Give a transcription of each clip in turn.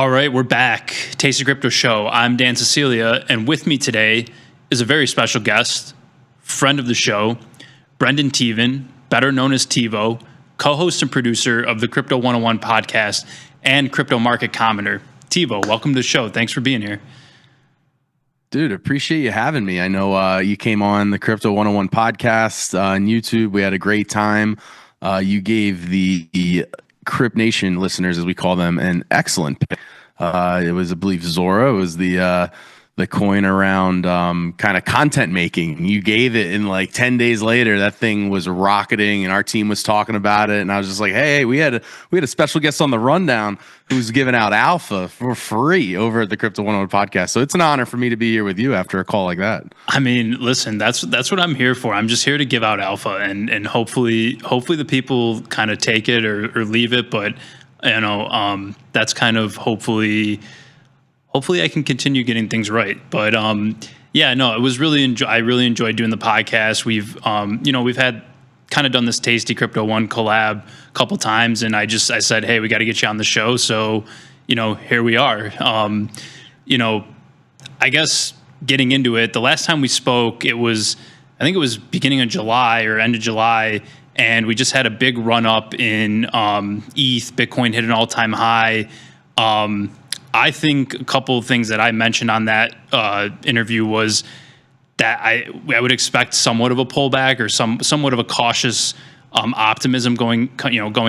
All right, we're back. Tasty Crypto Show. I'm Dan Cecilia, and with me today is a very special guest, friend of the show, Brendan Teeven, better known as TEVO, co-host and producer of the Crypto 101 podcast and Crypto Market Commenter. TEVO, welcome to the show. Thanks for being here. Dude, appreciate you having me. I know you came on the Crypto 101 podcast on YouTube. We had a great time. You gave the Crypt Nation listeners, as we call them, an excellent pick. It was, I believe, Zora. It was the coin around kind of content making. You gave it, and like 10 days later, that thing was rocketing, and our team was talking about it. And I was just like, hey, we had a special guest on the rundown who's giving out alpha for free over at the Crypto 101 podcast. So it's an honor for me to be here with you after a call like that. I mean, listen, that's what I'm here for. I'm just here to give out alpha, and hopefully the people kind of take it or leave it. But you know, that's kind of hopefully I can continue getting things right. But yeah, no, it was I really enjoyed doing the podcast. We've had kind of done this Tasty Crypto 1 collab a couple times, and I said, hey, we got to get you on the show. So, here we are. I guess getting into it, the last time we spoke, I think it was beginning of July or end of July, and we just had a big run up in ETH. Bitcoin hit an all-time high. I think a couple of things that I mentioned on that interview was that I would expect somewhat of a pullback or somewhat of a cautious optimism going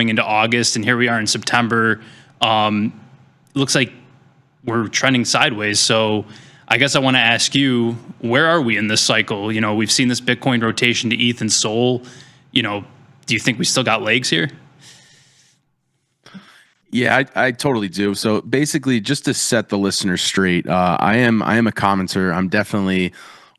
into August, and here we are in September. Looks like we're trending sideways. So I guess I want to ask you, where are we in this cycle? We've seen this Bitcoin rotation to ETH and Sol. Do you think we still got legs here? Yeah, I totally do. So basically, just to set the listeners straight, I am a commenter. I'm definitely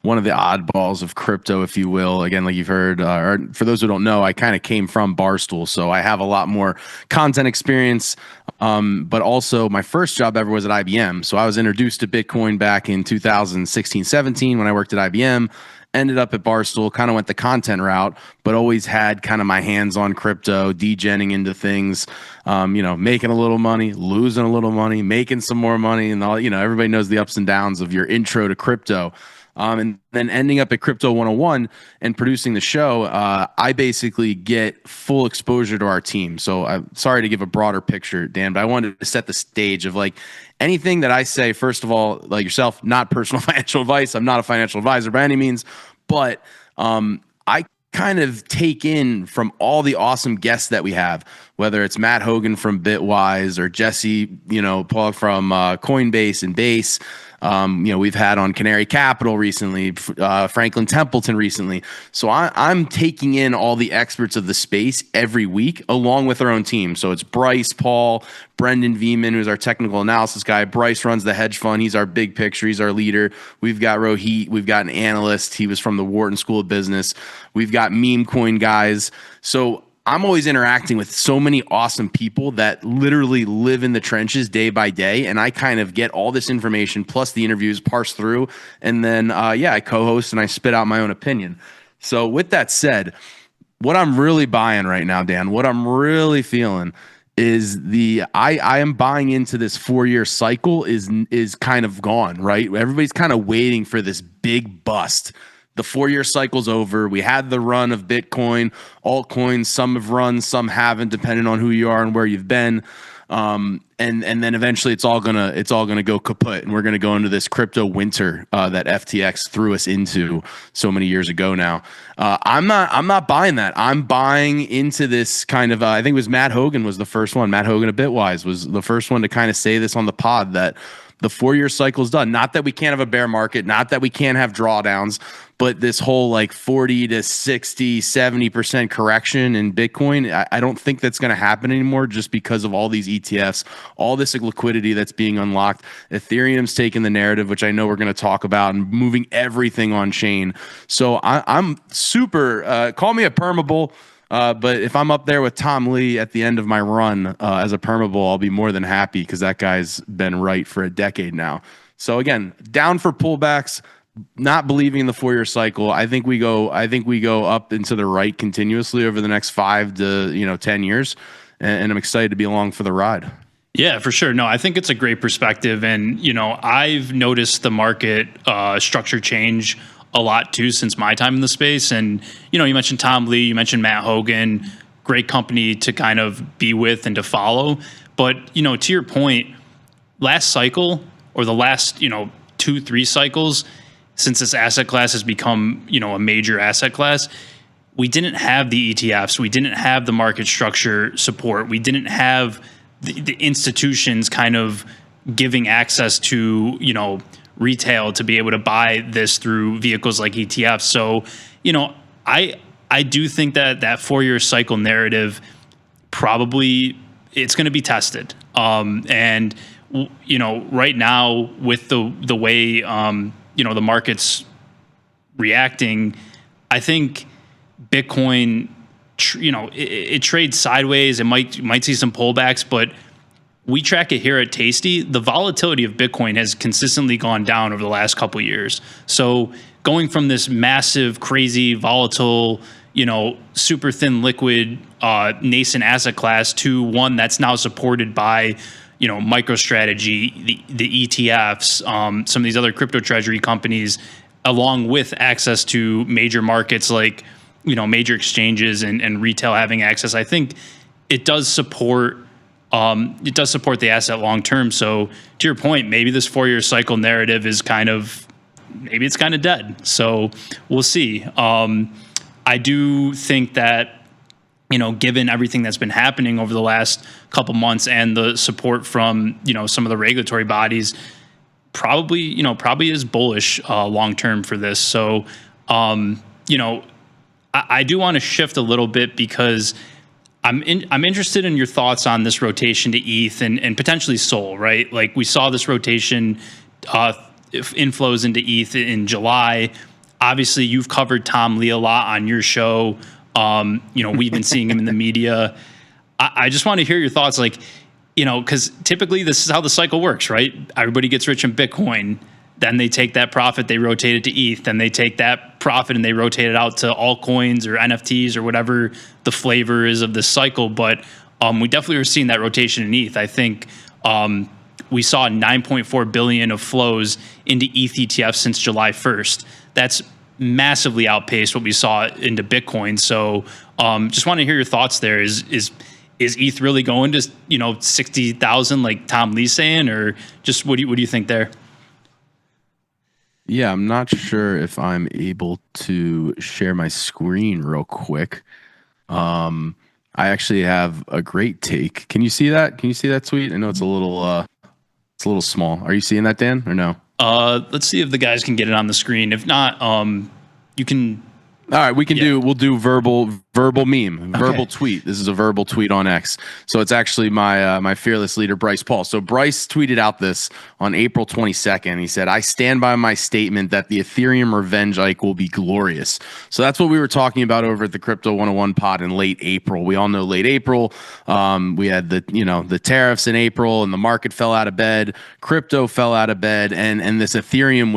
one of the oddballs of crypto, if you will. Again, like you've heard, or for those who don't know, I kind of came from Barstool, so I have a lot more content experience. But also, my first job ever was at IBM. So I was introduced to Bitcoin back in 2016-17 when I worked at IBM. Ended up at Barstool, kind of went the content route, but always had kind of my hands on crypto, degenning into things, making a little money, losing a little money, making some more money, and all. Everybody knows the ups and downs of your intro to crypto. And then ending up at Crypto 101 and producing the show, I basically get full exposure to our team. So I'm sorry to give a broader picture, Dan, but I wanted to set the stage of like anything that I say, first of all, like yourself, not personal financial advice. I'm not a financial advisor by any means, but I kind of take in from all the awesome guests that we have, whether it's Matt Hogan from Bitwise or Jesse, Paul from Coinbase and Base. We've had on Canary Capital recently, Franklin Templeton recently. So I'm taking in all the experts of the space every week, along with our own team. So it's Bryce, Paul, Brendan Veeman, who's our technical analysis guy. Bryce runs the hedge fund. He's our big picture. He's our leader. We've got Rohit. We've got an analyst. He was from the Wharton School of Business. We've got meme coin guys. So I'm always interacting with so many awesome people that literally live in the trenches day by day. And I kind of get all this information plus the interviews parsed through. And then, I co-host and I spit out my own opinion. So with that said, what I'm really buying right now, Dan, what I'm really feeling is I am buying into this 4-year cycle is kind of gone, right? Everybody's kind of waiting for this big bust. The 4-year cycle's over. We had the run of Bitcoin, altcoins. Some have run, some haven't, depending on who you are and where you've been. And then eventually it's all gonna go kaput, and we're gonna go into this crypto winter that FTX threw us into so many years ago now. I'm not buying that. I'm buying into this kind of. I think it was Matt Hogan was the first one. Matt Hogan of Bitwise was the first one to kind of say this on the pod that the 4-year cycle is done. Not that we can't have a bear market, not that we can't have drawdowns, but this whole like 40 to 60, 70% correction in Bitcoin, I don't think that's going to happen anymore just because of all these ETFs, all this liquidity that's being unlocked. Ethereum's taking the narrative, which I know we're going to talk about, and moving everything on chain. So I'm super, call me a permabull. But if I'm up there with Tom Lee at the end of my run as a permabull, I'll be more than happy because that guy's been right for a decade now. So again, down for pullbacks, not believing in the 4-year cycle. I think we go up into the right continuously over the next 5 to 10 years, and I'm excited to be along for the ride. Yeah, for sure. No, I think it's a great perspective. And, I've noticed the market structure change a lot too since my time in the space. And, you mentioned Tom Lee, you mentioned Matt Hogan, great company to kind of be with and to follow. But, to your point, last cycle or the last, 2-3 cycles, since this asset class has become, a major asset class, we didn't have the ETFs. We didn't have the market structure support. We didn't have the institutions kind of giving access to, retail to be able to buy this through vehicles like ETFs. So, I do think that 4-year cycle narrative probably it's going to be tested. And right now with the way the market's reacting, I think Bitcoin, it trades sideways. It might see some pullbacks, but we track it here at Tasty. The volatility of Bitcoin has consistently gone down over the last couple of years. So going from this massive, crazy, volatile, super thin liquid, nascent asset class to one that's now supported by, MicroStrategy, the ETFs, some of these other crypto treasury companies, along with access to major markets like, major exchanges and retail having access. I think it does support the asset long term. So to your point, maybe this 4-year cycle narrative is maybe it's kind of dead. So we'll see. I do think that, given everything that's been happening over the last couple months and the support from, some of the regulatory bodies, probably is bullish long term for this. So, I do want to shift a little bit because I'm interested in your thoughts on this rotation to ETH and potentially SOL, right? Like we saw this rotation inflows into ETH in July. Obviously, you've covered Tom Lee a lot on your show. We've been seeing him in the media. I just want to hear your thoughts, because typically this is how the cycle works, right? Everybody gets rich in Bitcoin. Then they take that profit, they rotate it to ETH. Then they take that profit and they rotate it out to altcoins or NFTs or whatever the flavor is of this cycle. But we definitely are seeing that rotation in ETH. I think we saw 9.4 billion of flows into ETH ETFs since July 1st. That's massively outpaced what we saw into Bitcoin. So just want to hear your thoughts there. Is ETH really going to 60,000 like Tom Lee's saying, or just what do you think there? Yeah, I'm not sure if I'm able to share my screen real quick. I actually have a great take. Can you see that? Can you see that tweet? I know it's a little small. Are you seeing that, Dan, or no? Let's see if the guys can get it on the screen. If not, you can. All right, we'll do verbal meme, verbal tweet. This is a verbal tweet on X. So it's actually my fearless leader, Bryce Paul. So Bryce tweeted out this on April 22nd. He said, "I stand by my statement that the Ethereum revenge hike will be glorious." So that's what we were talking about over at the Crypto 101 pod in late April. We all know late April. We had the tariffs in April, and the market fell out of bed. Crypto fell out of bed, and this Ethereum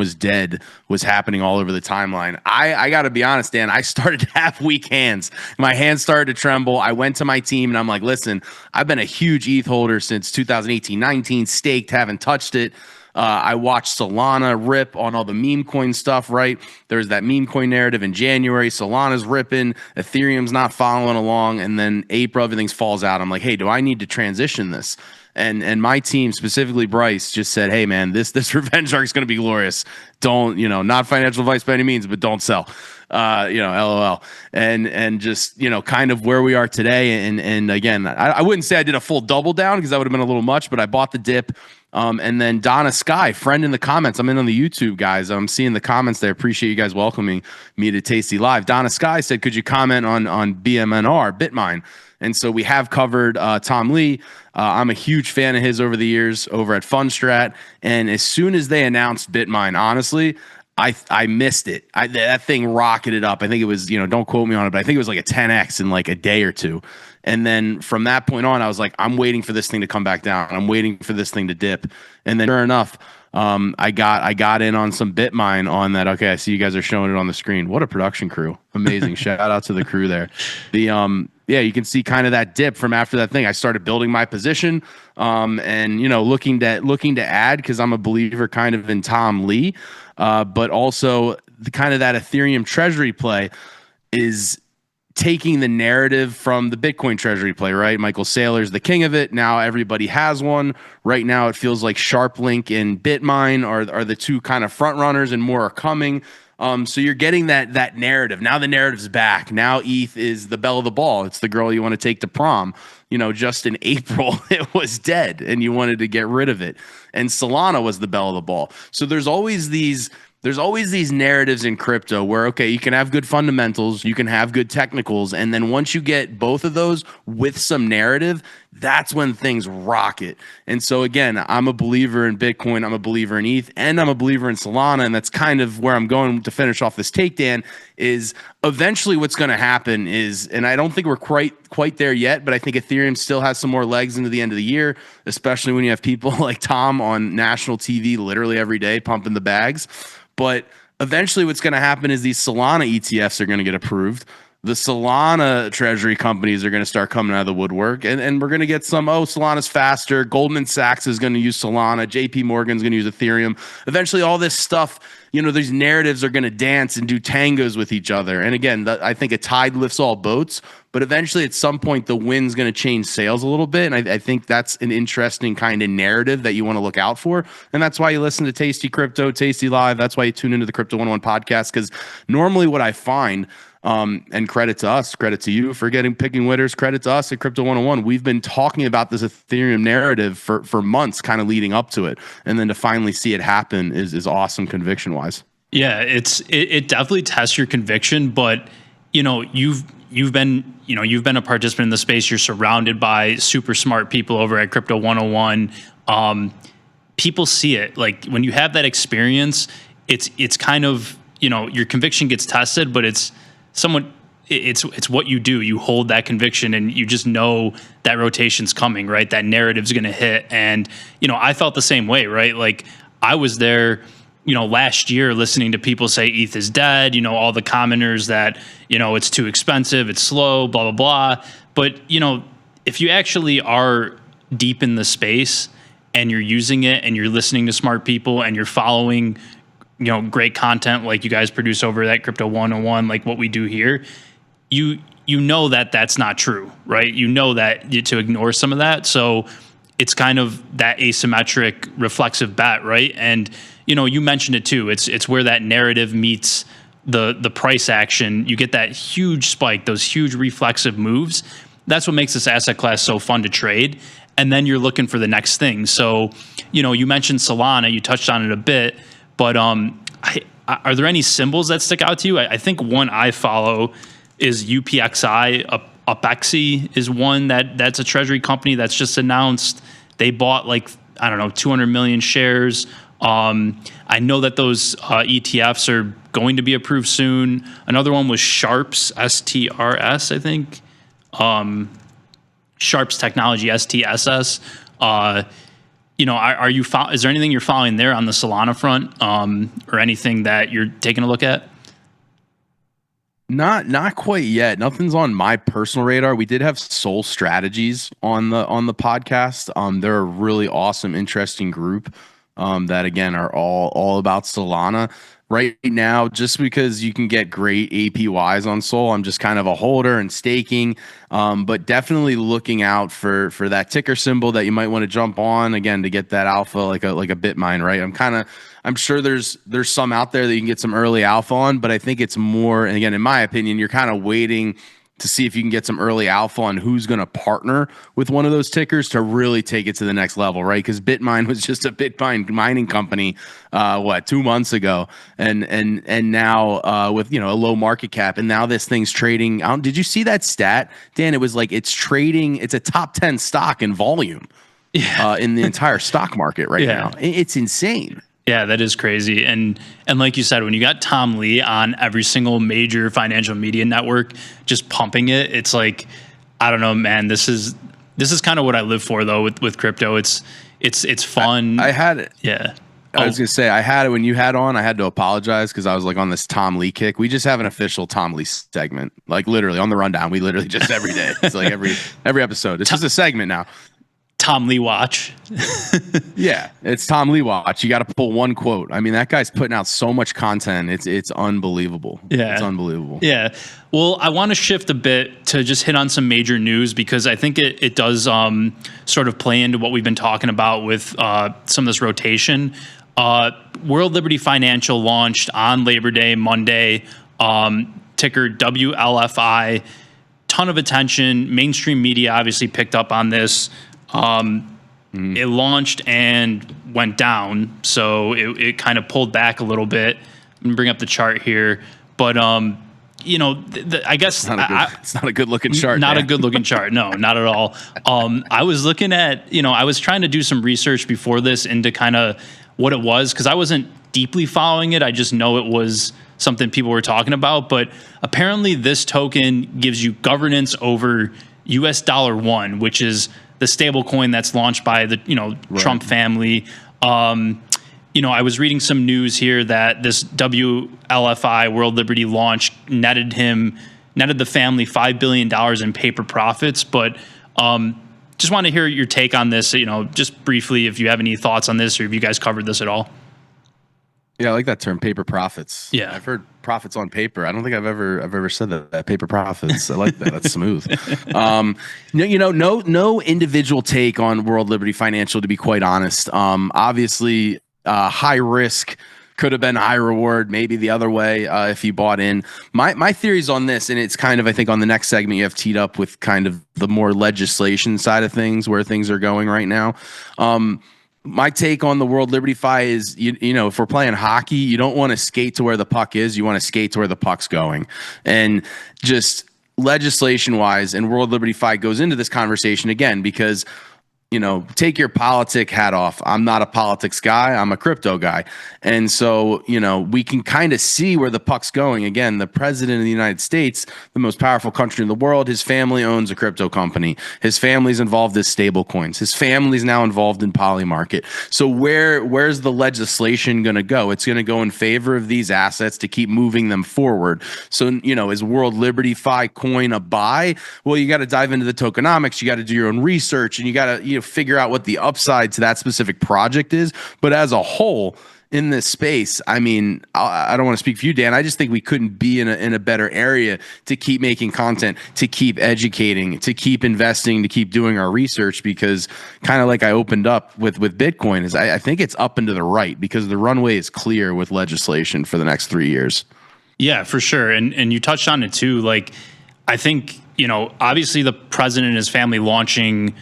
was happening all over the timeline. I got to be honest, Dan, I started to have weak hands. My hands started to tremble. I went to my team and I'm like, listen, I've been a huge ETH holder since 2018-19, staked, haven't touched it. I watched Solana rip on all the meme coin stuff, right? There's that meme coin narrative in January. Solana's ripping, Ethereum's not following along, and then April, everything falls out. I'm like, hey, do I need to transition this? And my team, specifically Bryce, just said, hey, man, this revenge arc is going to be glorious. Don't, not financial advice by any means, but don't sell. LOL. And just, kind of where we are today. And again, I wouldn't say I did a full double down because that would have been a little much, but I bought the dip. And then Donna Sky, friend in the comments. I'm in on the YouTube, guys. I'm seeing the comments there. Appreciate you guys welcoming me to Tasty Live. Donna Sky said, could you comment on BMNR, Bitmine? And so we have covered Tom Lee. I'm a huge fan of his over the years over at Fundstrat. And as soon as they announced Bitmine, honestly, I missed it. That thing rocketed up. I think it was, don't quote me on it, but I think it was like a 10x in like a day or two. And then from that point on, I was like, I'm waiting for this thing to come back down. I'm waiting for this thing to dip. And then sure enough, I got in on some Bitmine on that. Okay, I see you guys are showing it on the screen. What a production crew. Amazing. Shout out to the crew there. yeah, you can see kind of that dip from after that thing. I started building my position, and looking to add, because I'm a believer kind of in Tom Lee, but also the kind of that Ethereum treasury play is taking the narrative from the Bitcoin treasury play, right? Michael Saylor's the king of it. Now everybody has one. Right now it feels like SharpLink and Bitmine are the two kind of front runners, and more are coming. So you're getting that narrative. Now the narrative's back. Now ETH is the belle of the ball. It's the girl you want to take to prom. Just in April, it was dead and you wanted to get rid of it. And Solana was the belle of the ball. So there's always these narratives in crypto where, okay, you can have good fundamentals, you can have good technicals, and then once you get both of those with some narrative, that's when things rocket. And so again, I'm a believer in Bitcoin, I'm a believer in ETH, and I'm a believer in Solana, and that's kind of where I'm going to finish off this take, Dan, is eventually what's going to happen is, and I don't think we're quite there yet, but I think Ethereum still has some more legs into the end of the year, especially when you have people like Tom on national TV literally every day pumping the bags. But eventually what's going to happen is these Solana ETFs are going to get approved. The Solana treasury companies are going to start coming out of the woodwork, and we're going to get some, Solana's faster. Goldman Sachs is going to use Solana. JP Morgan's going to use Ethereum. Eventually all this stuff, these narratives are going to dance and do tangos with each other. And again, I think a tide lifts all boats, but eventually at some point the wind's going to change sails a little bit. And I think that's an interesting kind of narrative that you want to look out for. And that's why you listen to Tasty Crypto, Tasty Live. That's why you tune into the Crypto 101 podcast, because normally what I find, and credit to us, credit to you for picking winners, credit to us at Crypto 101. We've been talking about this Ethereum narrative for months, kind of leading up to it. And then to finally see it happen is awesome conviction wise. Yeah, it definitely tests your conviction, but you've been a participant in the space. You're surrounded by super smart people over at Crypto 101. People see it. Like when you have that experience, it's kind of, your conviction gets tested, but it's what you do. You hold that conviction and you just know that rotation's coming, right? That narrative's going to hit. And, I felt the same way, right? Like I was there, last year listening to people say ETH is dead, all the commenters that, it's too expensive, it's slow, blah, blah, blah. But, if you actually are deep in the space and you're using it and you're listening to smart people and you're following, great content like you guys produce over at Crypto 101, like what we do here, you know that that's not true, right? You know that to ignore some of that. So it's kind of that asymmetric reflexive bet, right? And, you mentioned it too. It's where that narrative meets the price action. You get that huge spike, those huge reflexive moves. That's what makes this asset class so fun to trade. And then you're looking for the next thing. So, you mentioned Solana, you touched on it a bit, but are there any symbols that stick out to you? I think one I follow is UPXI. Upexi is one that's a treasury company that's just announced they bought 200 million shares. I know that those ETFs are going to be approved soon. Another one was Sharps, STRS, I think. Sharps Technology, STSS. Is there anything you're following there on the Solana front, or anything that you're taking a look at? Not quite yet. Nothing's on my personal radar. We did have Soul Strategies on the podcast. They're a really awesome, interesting group that again are all about Solana. Right now, just because you can get great APYs on Sol, I'm just kind of a holder and staking, but definitely looking out for that ticker symbol that you might want to jump on again to get that alpha, like a Bitmine, right? I'm sure there's some out there that you can get some early alpha on, but I think it's more, and again, in my opinion, you're kind of waiting to see if you can get some early alpha on who's going to partner with one of those tickers to really take it to the next level, right? Because Bitmine was just a Bitcoin mining company, 2 months ago, and now with a low market cap, and now this thing's trading. Did you see that stat, Dan? It was like it's a top 10 stock in volume, in the entire stock market right now. It's insane. Yeah, that is crazy. And like you said, when you got Tom Lee on every single major financial media network just pumping it, it's like, I don't know, man, this is kind of what I live for though with crypto. It's fun. I had it. Yeah. I was gonna say I had it when you had on. I had to apologize because I was like on this Tom Lee kick. We just have an official Tom Lee segment, like literally on the rundown. We literally just every day. It's like every episode. It's just a segment now. Tom Lee watch. Yeah, it's Tom Lee watch. You got to pull one quote. I mean, that guy's putting out so much content. It's unbelievable. Yeah, it's unbelievable. Yeah. Well, I want to shift a bit to just hit on some major news because I think it does sort of play into what we've been talking about with some of this rotation. World Liberty Financial launched on Labor Day, Monday, ticker WLFI. Ton of attention. Mainstream media obviously picked up on this. It launched and went down, so it kind of pulled back a little bit. I'm gonna bring up the chart here, but I guess it's not a good looking chart. Not a good looking chart. No, not at all. I was looking at, I was trying to do some research before this into kind of what it was because I wasn't deeply following it. I just know it was something people were talking about. But apparently, this token gives you governance over US dollar one, which is the stable coin that's launched by the Trump family. I was reading some news here that this WLFI World Liberty launch netted the family $5 billion in paper profits. But just want to hear your take on this, just briefly, if you have any thoughts on this or if you guys covered this at all. Yeah, I like that term, paper profits. Yeah, I've heard profits on paper. I don't think I've ever said that paper profits. I like that. That's smooth. No individual take on World Liberty Financial, to be quite honest. Obviously, high risk could have been high reward, maybe the other way if you bought in. My theories on this, and it's kind of, I think on the next segment you have teed up with kind of the more legislation side of things, where things are going right now. My take on the World Liberty Fi is, if we're playing hockey, you don't want to skate to where the puck is. You want to skate to where the puck's going. And just legislation-wise, and World Liberty Fi goes into this conversation again because, take your politic hat off. I'm not a politics guy. I'm a crypto guy. And so, we can kind of see where the puck's going. Again, the president of the United States, the most powerful country in the world, his family owns a crypto company. His family's involved in stable coins. His family's now involved in Polymarket. So where's the legislation going to go? It's going to go in favor of these assets to keep moving them forward. So, is World Liberty Fi coin a buy? Well, you got to dive into the tokenomics. You got to do your own research, and you got to, figure out what the upside to that specific project is. But as a whole, in this space, I mean, I don't want to speak for you, Dan. I just think we couldn't be in a better area to keep making content, to keep educating, to keep investing, to keep doing our research, because kind of like I opened up with Bitcoin is I think it's up and to the right because the runway is clear with legislation for the next 3 years. Yeah, for sure. And you touched on it too. Like, I think, obviously the president and his family launching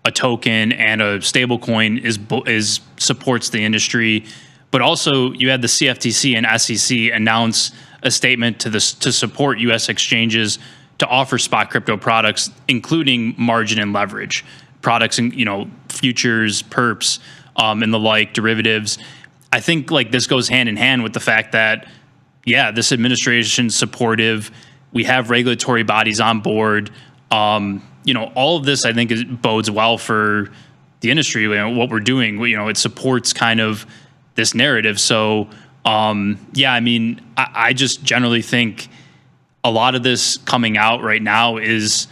a token and a stable coin is supports the industry. But also you had the CFTC and SEC announce a statement to support U.S. exchanges to offer spot crypto products, including margin and leverage products, and futures, perps, and the like, derivatives. I think like this goes hand in hand with the fact that this administration's supportive. We have regulatory bodies on board. All of this I think bodes well for the industry. What we're doing, it supports kind of this narrative. So, I mean, I just generally think a lot of this coming out right now is,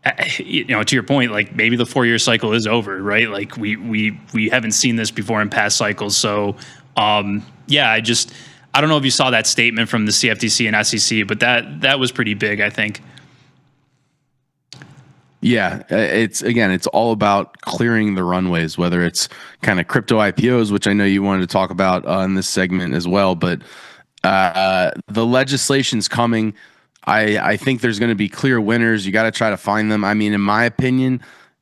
to your point, like maybe the 4-year cycle is over, right? Like we haven't seen this before in past cycles. So, I don't know if you saw that statement from the CFTC and SEC, but that was pretty big, I think. Yeah, it's all about clearing the runways, whether it's kind of crypto IPOs, which I know you wanted to talk about in this segment as well. But the legislation's coming. I think there's going to be clear winners. You got to try to find them. I mean, in my opinion,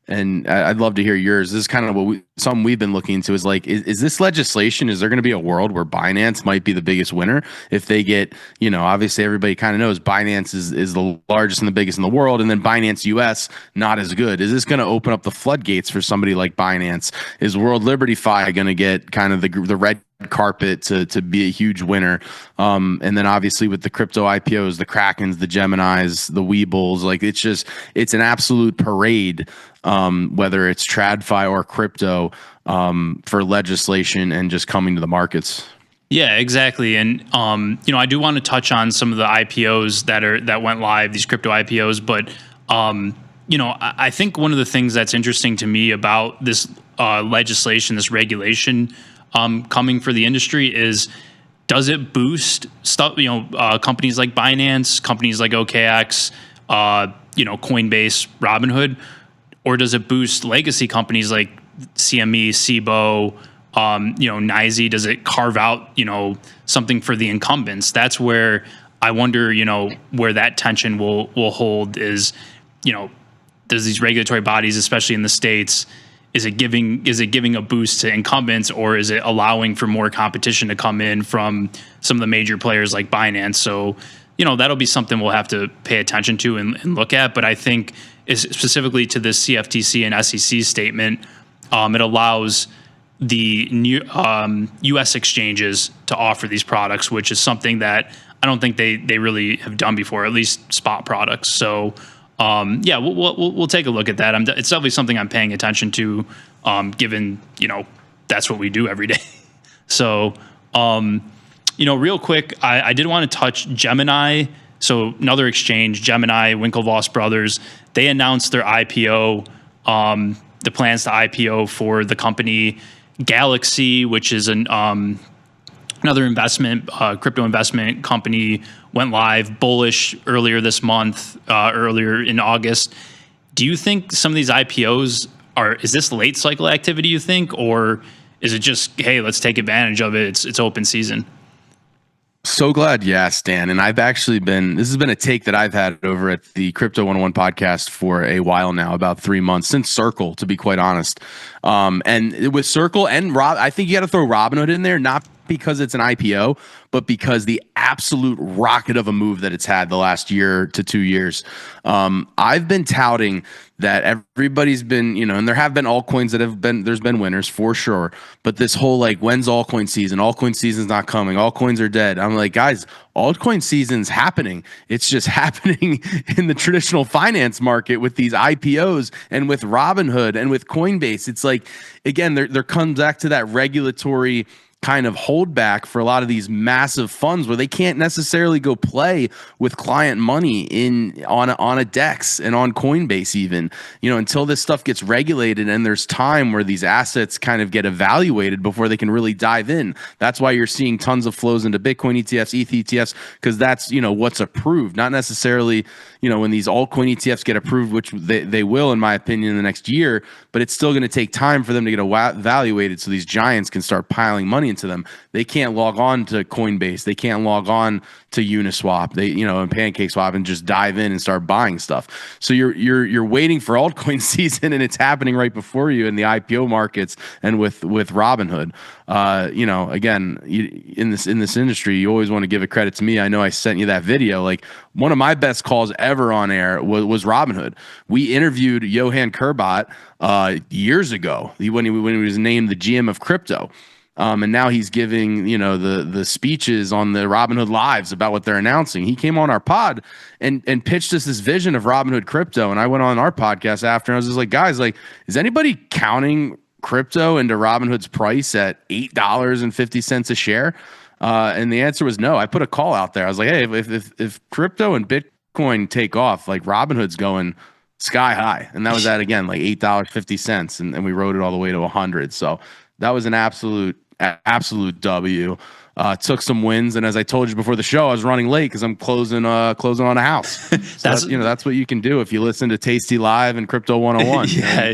and I'd love to hear yours, this is kind of what something we've been looking into is like, is this legislation, is there going to be a world where Binance might be the biggest winner if they get, obviously everybody kind of knows Binance is the largest and the biggest in the world, and then Binance US not as good. Is this going to open up the floodgates for somebody like Binance? Is World Liberty Fi going to get kind of the red carpet to be a huge winner. And then obviously with the crypto IPOs, the Krakens, the Geminis, the Weebles, like it's an absolute parade, whether it's TradFi or crypto, for legislation and just coming to the markets. Yeah, exactly. And I do want to touch on some of the IPOs that went live, these crypto IPOs, but I think one of the things that's interesting to me about this legislation, this regulation coming for the industry is, does it boost stuff? Companies like Binance, companies like OKX, Coinbase, Robinhood, or does it boost legacy companies like CME, SIBO, NYSE? Does it carve out something for the incumbents? That's where I wonder where that tension will hold is, does these regulatory bodies, especially in the States, is it giving a boost to incumbents, or is it allowing for more competition to come in from some of the major players like Binance? So, that'll be something we'll have to pay attention to and look at. But I think specifically to this CFTC and SEC statement, it allows the new U.S. exchanges to offer these products, which is something that I don't think they really have done before, at least spot products. So, we'll take a look at that. It's definitely something I'm paying attention to, given that's what we do every day. So, real quick, I did want to touch Gemini. So another exchange, Gemini, Winklevoss Brothers, they announced their IPO, the plans to IPO for the company Galaxy, which is another crypto investment company, went live bullish earlier this month, earlier in August. Do you think some of these IPOs is this late cycle activity, you think, or is it just, hey, let's take advantage of it, it's open season? So glad you asked, Dan. And this has been a take that I've had over at the Crypto 101 podcast for a while now, about 3 months, since Circle, to be quite honest. And with Circle and I think you got to throw Robinhood in there, not because it's an IPO, but because the absolute rocket of a move that it's had the last year to 2 years. I've been touting that everybody's been, and there have been altcoins there's been winners for sure, but this whole when's altcoin season? Altcoin season's not coming. Altcoins are dead. I'm like, guys, altcoin season's happening. It's just happening in the traditional finance market with these IPOs and with Robinhood and with Coinbase. It's like, again, there comes back to that regulatory kind of holdback for a lot of these massive funds where they can't necessarily go play with client money on a DEX and on Coinbase even, until this stuff gets regulated and there's time where these assets kind of get evaluated before they can really dive in. That's why you're seeing tons of flows into Bitcoin ETFs, ETH ETFs, because that's, what's approved, not necessarily, when these altcoin ETFs get approved, which they will, in my opinion, in the next year, but it's still going to take time for them to get evaluated so these giants can start piling money into them. They can't log on to Coinbase. They can't log on to Uniswap, and PancakeSwap and just dive in and start buying stuff. So you're waiting for altcoin season, and it's happening right before you in the IPO markets and with Robinhood. Again, in this industry, you always want to give a credit to me. I know I sent you that video. Like, one of my best calls ever on air was Robinhood. We interviewed Johan Kerbot years ago when he was named the GM of crypto. And now he's giving, the speeches on the Robinhood Lives about what they're announcing. He came on our pod and pitched us this vision of Robinhood crypto. And I went on our podcast after, and I was just like, guys, is anybody counting crypto into Robinhood's price at $8.50 a share? And the answer was no. I put a call out there. I was like, hey, if crypto and Bitcoin take off, Robinhood's going sky high. And that was at, again, $8.50. And we rode it all the way to 100. So that was an absolute W. Took some wins, and as I told you before the show, I was running late because I'm closing on a house. So that's what you can do if you listen to Tasty Live and Crypto 101. Yeah.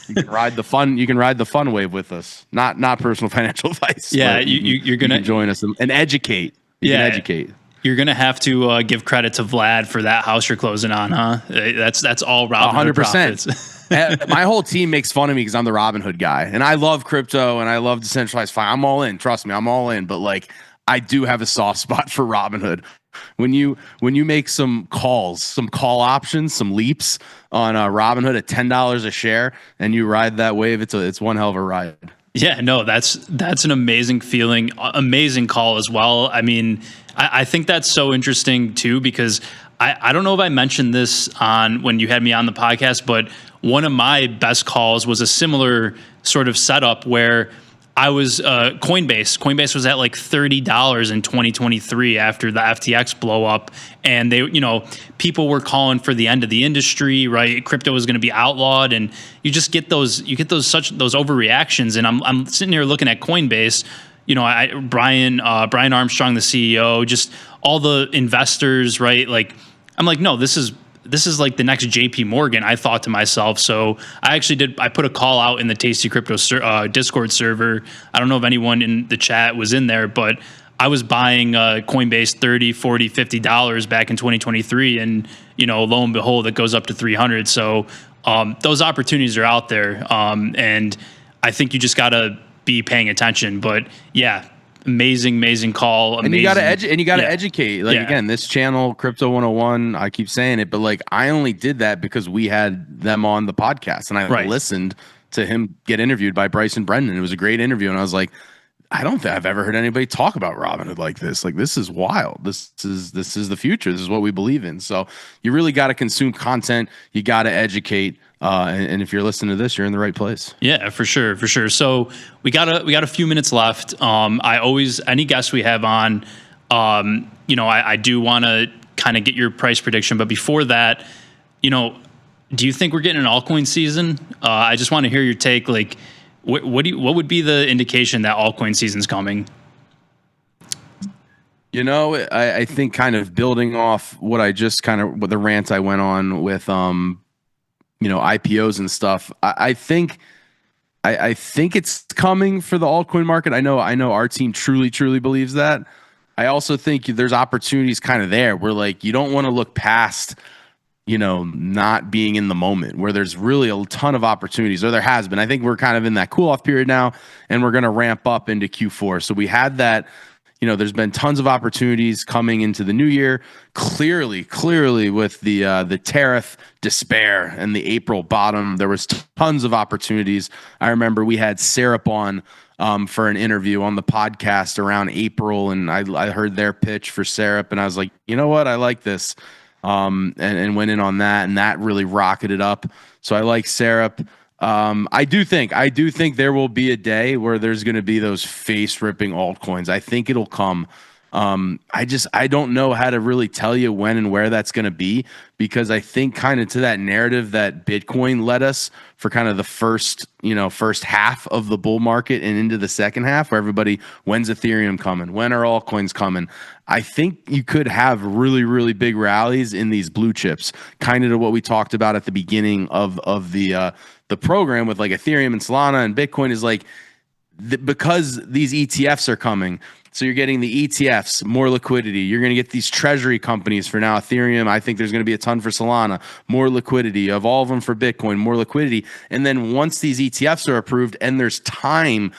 You can ride the fun. You can ride the fun wave with us. Not personal financial advice. Yeah, you can join us and educate. You can educate. You're gonna have to give credit to Vlad for that house you're closing on, huh? That's all Robinhood 100%. My whole team makes fun of me because I'm the Robinhood guy, and I love crypto and I love decentralized finance. I'm all in. Trust me, I'm all in. But I do have a soft spot for Robinhood. When you make some call options, some leaps on Robinhood at $10 a share, and you ride that wave, it's one hell of a ride. Yeah, no, that's an amazing feeling, amazing call as well. I mean, I think that's so interesting too, because I don't know if I mentioned this on when you had me on the podcast, but one of my best calls was a similar sort of setup where I was Coinbase. Coinbase was at like $30 in 2023 after the FTX blow up, and they, people were calling for the end of the industry, right? Crypto was going to be outlawed, and you just get those overreactions. And I'm sitting here looking at Coinbase. Brian Armstrong, the CEO, just all the investors, right? Like, I'm like, no, this is like the next JP Morgan, I thought to myself. So I put a call out in the Tasty Crypto Discord server. I don't know if anyone in the chat was in there, but I was buying Coinbase $30, $40, $50 back in 2023. And, lo and behold, it goes up to 300. So those opportunities are out there. And I think you just got to be paying attention. But yeah, amazing call. Amazing. And you got to educate. Like, again, this channel, Crypto 101, I keep saying it, but like, I only did that because we had them on the podcast, and I listened to him get interviewed by Bryson Brendan. It was a great interview. And I was like, I don't think I've ever heard anybody talk about Robinhood like this. Like, this is wild. This is the future. This is what we believe in. So you really got to consume content. You got to educate. And if you're listening to this, you're in the right place. Yeah, for sure. So we got a few minutes left. Any guests we have on, I do want to kind of get your price prediction. But before that, do you think we're getting an altcoin season? I just want to hear your take. Like, what would be the indication that altcoin season's coming? I think kind of building off what I just with the rant I went on with, IPOs and stuff. I think it's coming for the altcoin market. I know our team truly believes that. I also think there's opportunities kind of there where, like, you don't want to look past, not being in the moment, where there's really a ton of opportunities, or there has been. I think we're kind of in that cool off period now, and we're going to ramp up into Q4. So we had that. There's been tons of opportunities coming into the new year. Clearly with the tariff despair and the April bottom, there was tons of opportunities. I remember we had Syrup on for an interview on the podcast around April, and I heard their pitch for Syrup, and I was like, you know what, I like this, and went in on that, and that really rocketed up. So I like Syrup. I do think there will be a day where there's going to be those face ripping altcoins. I think it'll come. I don't know how to really tell you when and where that's going to be, because I think kind of to that narrative that Bitcoin led us for kind of the first half of the bull market and into the second half, where everybody, when's Ethereum coming? When are altcoins coming? I think you could have really big rallies in these blue chips, kind of to what we talked about at the beginning of the program with like Ethereum and Solana and Bitcoin, is like, because these ETFs are coming. So you're getting the ETFs, more liquidity. You're going to get these treasury companies for now Ethereum. I think there's going to be a ton for Solana, more liquidity. Of all of them for Bitcoin, more liquidity. And then once these ETFs are approved and there's time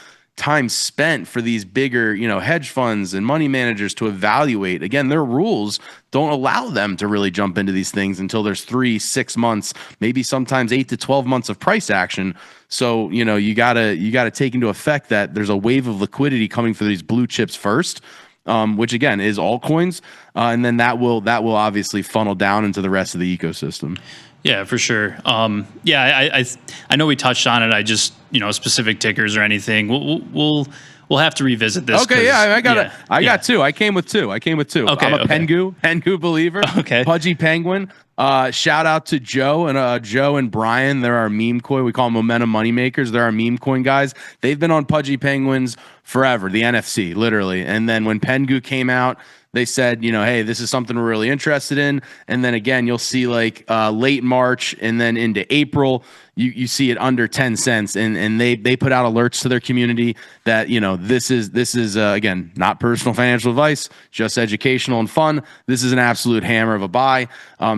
spent for these bigger, hedge funds and money managers to evaluate. Again, their rules don't allow them to really jump into these things until there's 3-6 months, maybe sometimes 8 to 12 months of price action. So, you gotta take into effect that there's a wave of liquidity coming for these blue chips first, which again is altcoins, and then that will obviously funnel down into the rest of the ecosystem. Yeah, for sure. I know we touched on it. I just, specific tickers or anything. We'll have to revisit this. Okay, yeah, I got two. I came with two. Okay, I'm a Pengu believer. Okay, Pudgy Penguin. Shout out to Joe and Brian. They're our meme coin. We call them Momentum Moneymakers. They're our meme coin guys. They've been on Pudgy Penguins forever. The NFC, literally. And then when Pengu came out, they said, hey, this is something we're really interested in. And then again, you'll see like late March and then into April, you see it under 10 cents. And they put out alerts to their community that, this is again, not personal financial advice, just educational and fun. This is an absolute hammer of a buy.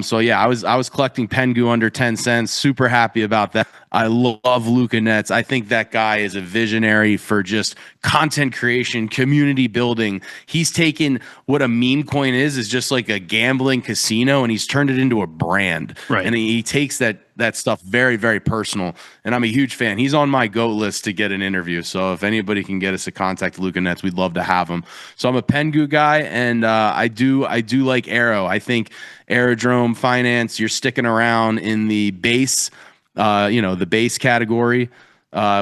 So yeah, I was collecting Pengu under 10 cents. Super happy about that. I love Luca Nets. I think that guy is a visionary for just content creation, community building. He's taken what what a meme coin is just like a gambling casino, and he's turned it into a brand. Right. And he takes that stuff very, very personal. And I'm a huge fan. He's on my GOAT list to get an interview. So if anybody can get us a contact Luca Nets, we'd love to have him. So I'm a Pengu guy, and I do like Arrow. I think Aerodrome Finance, you're sticking around in the base, the base category,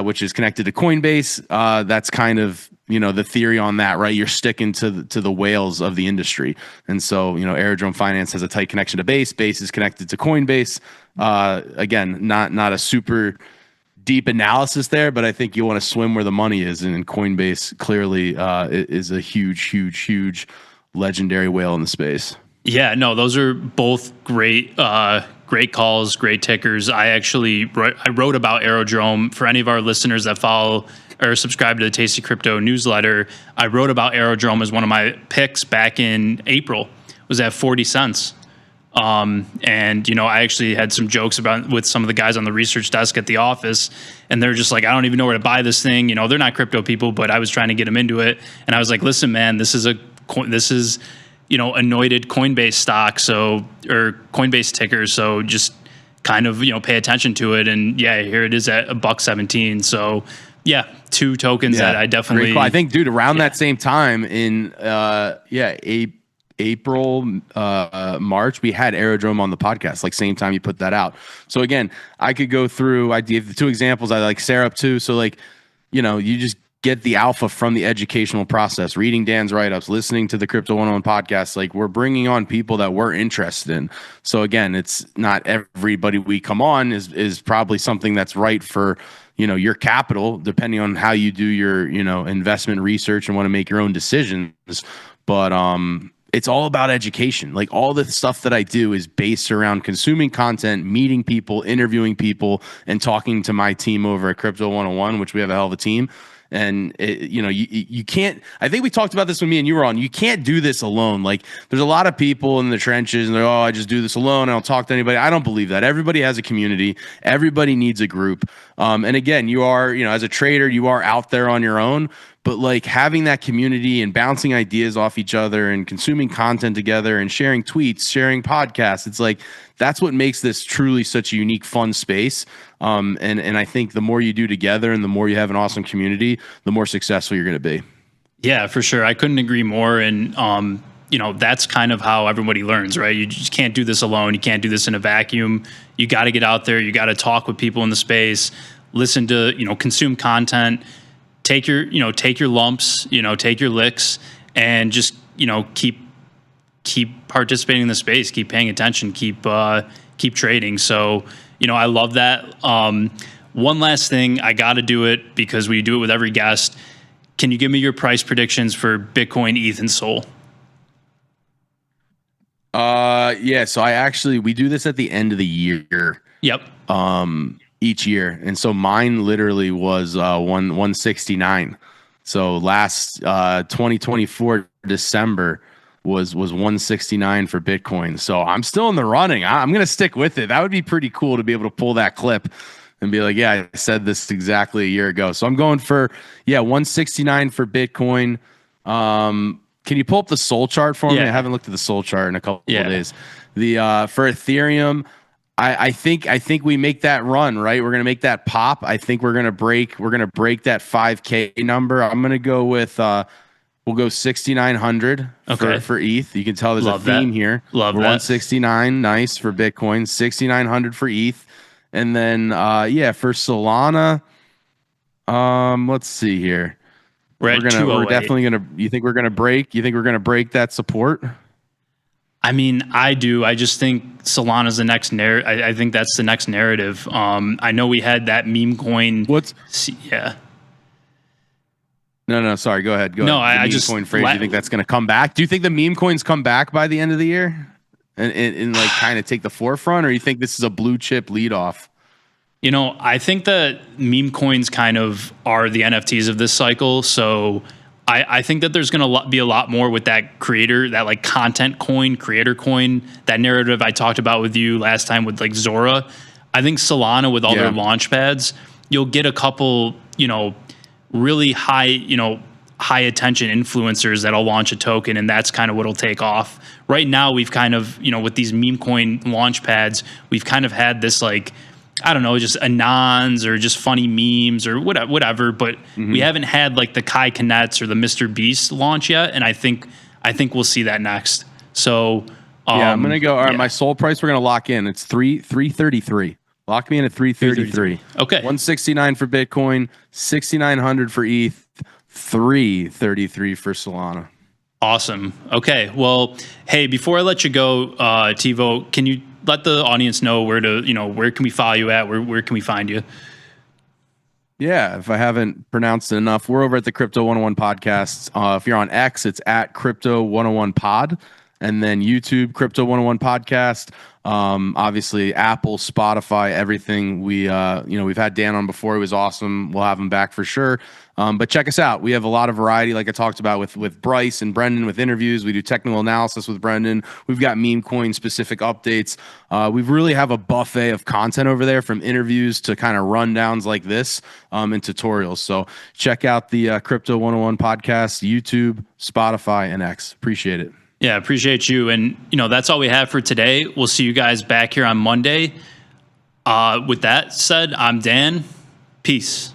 which is connected to Coinbase. That's kind of, the theory on that, right? You're sticking to the whales of the industry. And so, Aerodrome Finance has a tight connection to Base. Base is connected to Coinbase. Again, not a super deep analysis there, but I think you want to swim where the money is. And Coinbase clearly is a huge legendary whale in the space. Yeah, no, those are both great calls, great tickers. I wrote about Aerodrome for any of our listeners that follow or subscribe to the Tasty Crypto newsletter. I wrote about Aerodrome as one of my picks back in April. It was at 40 cents. And I actually had some jokes with some of the guys on the research desk at the office, and they're just like, I don't even know where to buy this thing. They're not crypto people, but I was trying to get them into it. And I was like, listen, man, this is anointed Coinbase stock, or Coinbase ticker. So just kind of, pay attention to it. And yeah, here it is at $1.17. So yeah, two tokens that I definitely, I think, dude, around that same time in, April, March, we had Aerodrome on the podcast, like same time you put that out. So again, I could go through, I gave the two examples. I like Syrup too. So like, you just get the alpha from the educational process, reading Dan's write-ups, listening to the Crypto 101 podcast. Like, we're bringing on people that we're interested in. So again, it's not everybody we come on is probably something that's right for, your capital, depending on how you do your, investment research and want to make your own decisions. But, it's all about education. Like, all the stuff that I do is based around consuming content, meeting people, interviewing people, and talking to my team over at Crypto 101, which we have a hell of a team. And you can't, I think we talked about this when me and you were on, you can't do this alone. Like, there's a lot of people in the trenches and they're, I just do this alone. I don't talk to anybody. I don't believe that. Everybody has a community. Everybody needs a group. And again, you are, as a trader, you are out there on your own, but like having that community and bouncing ideas off each other and consuming content together and sharing tweets, sharing podcasts, it's like, that's what makes this truly such a unique, fun space. And I think the more you do together and the more you have an awesome community, the more successful you're going to be. Yeah, for sure. I couldn't agree more. And, that's kind of how everybody learns, right? You just can't do this alone. You can't do this in a vacuum. You got to get out there. You got to talk with people in the space, listen to, consume content, take your lumps, take your licks, and just, keep participating in the space, keep paying attention, keep trading. So, I love that. One last thing, I got to do it because we do it with every guest. Can you give me your price predictions for Bitcoin, ETH, and Sol? Yeah. So we do this at the end of the year. Yep. Each year. And so mine literally was 169. So last 2024 December was 169 for Bitcoin. So I'm still in the running. I'm going to stick with it. That would be pretty cool to be able to pull that clip and be like, yeah, I said this exactly a year ago. So I'm going for 169 for Bitcoin. Can you pull up the Sol chart for me? I haven't looked at the Sol chart in a couple of days. The for Ethereum, I think we make that run, right? We're gonna make that pop. I think we're gonna break that 5K number. I'm gonna go with we'll go 6,900 for ETH. You can tell there's a theme here. We're 169, nice for Bitcoin. 6,900 for ETH, and then for Solana, let's see here. We're definitely gonna. You think we're gonna break that support? I mean, I do. I just think Solana's the next narrative. I think that's the next narrative. I know we had that meme coin. Yeah. No, sorry. Go ahead. I just just coin phrase. Do you think that's going to come back? Do you think the meme coins come back by the end of the year and like kind of take the forefront, or you think this is a blue chip lead off? I think that meme coins kind of are the NFTs of this cycle. So I think that there's going to be a lot more with that creator, that like content coin, creator coin, that narrative I talked about with you last time with like Zora. I think Solana with all their launch pads, you'll get a couple, really high, high attention influencers that'll launch a token, and that's kind of what'll take off. Right now, we've kind of, with these meme coin launch pads, we've kind of had this like, I don't know, just anons or just funny memes or whatever, but we haven't had like the Kai Kinets or the Mr. Beast launch yet, and I think we'll see that next. So yeah, I'm gonna go. All right, my soul price we're gonna lock in. It's 333. Lock me in at 333. Okay. 169 for Bitcoin, 6,900 for ETH, 333 for Solana. Awesome. Okay. Well, hey, before I let you go, TEVO, can you let the audience know where can we follow you at? Where can we find you? Yeah, if I haven't pronounced it enough, we're over at the Crypto 101 podcast. If you're on X, it's at Crypto 101 Pod, and then YouTube Crypto 101 Podcast. Obviously Apple, Spotify, everything. We've had Dan on before. He was awesome. We'll have him back for sure. But check us out. We have a lot of variety, like I talked about with Bryce and Brendan with interviews. We do technical analysis with Brendan. We've got meme coin specific updates. We really have a buffet of content over there, from interviews to kind of rundowns like this, and tutorials. So check out the Crypto 101 podcast, YouTube, Spotify, and X. Appreciate it. Yeah, appreciate you. And, that's all we have for today. We'll see you guys back here on Monday. With that said, I'm Dan. Peace.